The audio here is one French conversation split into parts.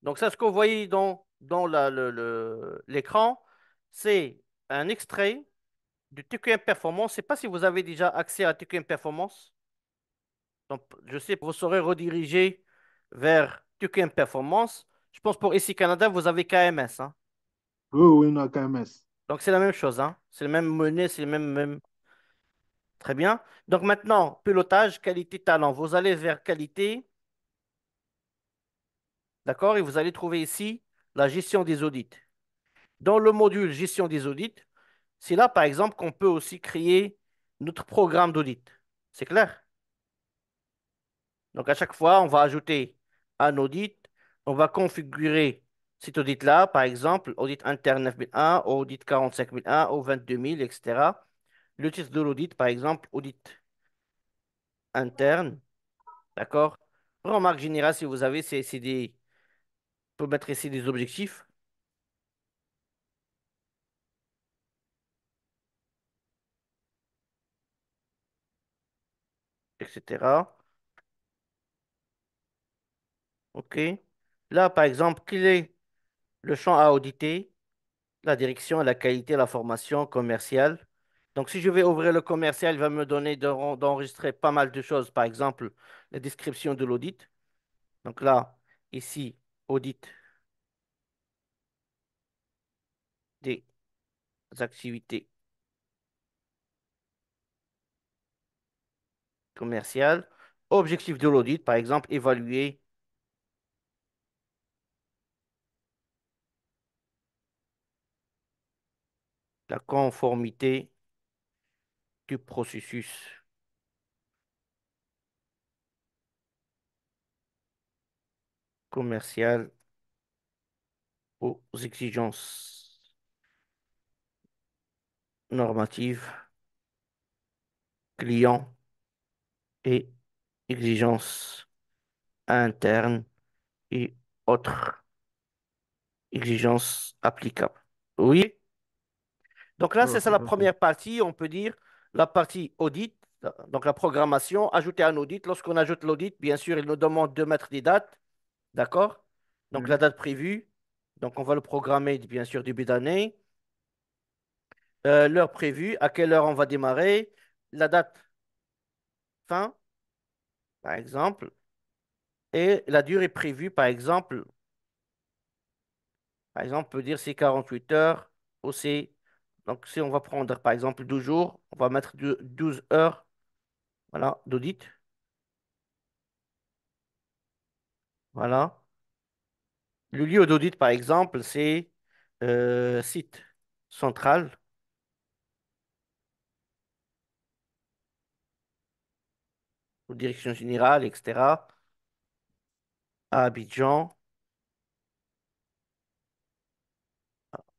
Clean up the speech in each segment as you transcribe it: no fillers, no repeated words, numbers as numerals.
Donc ça, ce que vous voyez dans l'écran, c'est un extrait du TQM Performance. Je ne sais pas si vous avez déjà accès à TQM Performance. Donc, je sais que vous serez redirigé vers TQM Performance. Je pense pour ici Canada, vous avez KMS, hein. Oui, oui, on a KMS. Donc c'est la même chose, hein. C'est le même monnaie, c'est le même. Très bien. Donc maintenant, pilotage, qualité, talent. Vous allez vers qualité, d'accord? Et vous allez trouver ici la gestion des audits. Dans le module gestion des audits, c'est là, par exemple, qu'on peut aussi créer notre programme d'audit. C'est clair? Donc, à chaque fois, on va ajouter un audit. On va configurer cet audit-là, par exemple, audit interne 9001, audit 45001, au 22000, etc. Le titre de l'audit, par exemple, audit interne, d'accord? Remarque générale, si vous avez, c'est des, on peut mettre ici des objectifs, etc. OK? Là, par exemple, quel est le champ à auditer? La direction, la qualité, la formation commerciale. Donc, si je vais ouvrir le commercial, il va me donner d'enregistrer pas mal de choses. Par exemple, la description de l'audit. Donc là, ici, audit des activités commerciales. Objectif de l'audit, par exemple, évaluer la conformité du processus commercial aux exigences normatives, clients et exigences internes et autres exigences applicables. Oui. Donc là, Oh, c'est ça la ok. première partie, on peut dire la partie audit, donc la programmation, ajouter un audit. Lorsqu'on ajoute l'audit, bien sûr, il nous demande de mettre des dates, d'accord? Donc la Mhm. date prévue, donc on va le programmer, bien sûr, début d'année. L'heure prévue, à quelle heure on va démarrer, la date fin, par exemple, et la durée prévue, par exemple, on peut dire c'est 48 heures ou c'est. Donc, si on va prendre, par exemple, 12 jours, on va mettre 12 heures, voilà, d'audit. Voilà. Le lieu d'audit, par exemple, c'est site central, ou direction générale, etc. À Abidjan.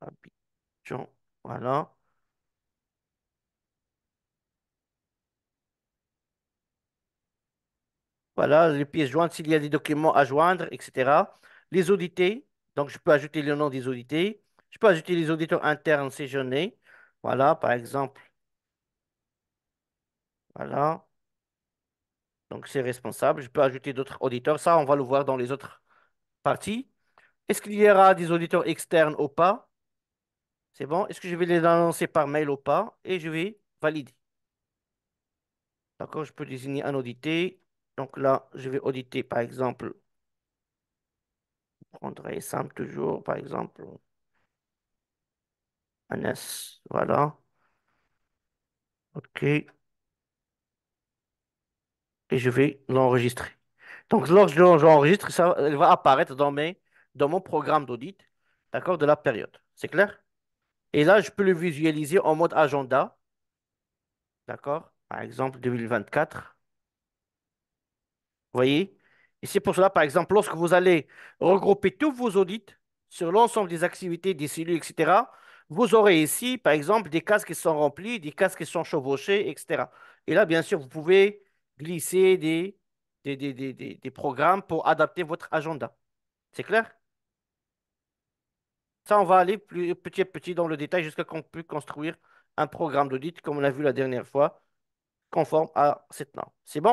Abidjan, voilà. Voilà, les pièces jointes, s'il y a des documents à joindre, etc. Les audités, donc je peux ajouter le nom des audités. Je peux ajouter les auditeurs internes séjournés. Voilà, par exemple, voilà. Donc c'est responsable. Je peux ajouter d'autres auditeurs. Ça, on va le voir dans les autres parties. Est-ce qu'il y aura des auditeurs externes ou pas? C'est bon. Est-ce que je vais les annoncer par mail ou pas? Et je vais valider. D'accord, je peux désigner un audité. Donc là, je vais auditer, par exemple, prendre simple toujours, par exemple, un S. Voilà. OK. Et je vais l'enregistrer. Donc, lorsque j'enregistre, ça, elle va apparaître dans mon programme d'audit, d'accord, de la période. C'est clair? Et là, je peux le visualiser en mode agenda, d'accord? Par exemple, 2024. Vous voyez? Et c'est pour cela, par exemple, lorsque vous allez regrouper tous vos audits sur l'ensemble des activités, des cellules, etc., vous aurez ici, par exemple, des cases qui sont remplies, des cases qui sont chevauchées, etc. Et là, bien sûr, vous pouvez glisser des programmes pour adapter votre agenda. C'est clair? Ça, on va aller plus petit à petit dans le détail jusqu'à qu'on puisse construire un programme d'audit, comme on l'a vu la dernière fois, conforme à cette norme. C'est bon?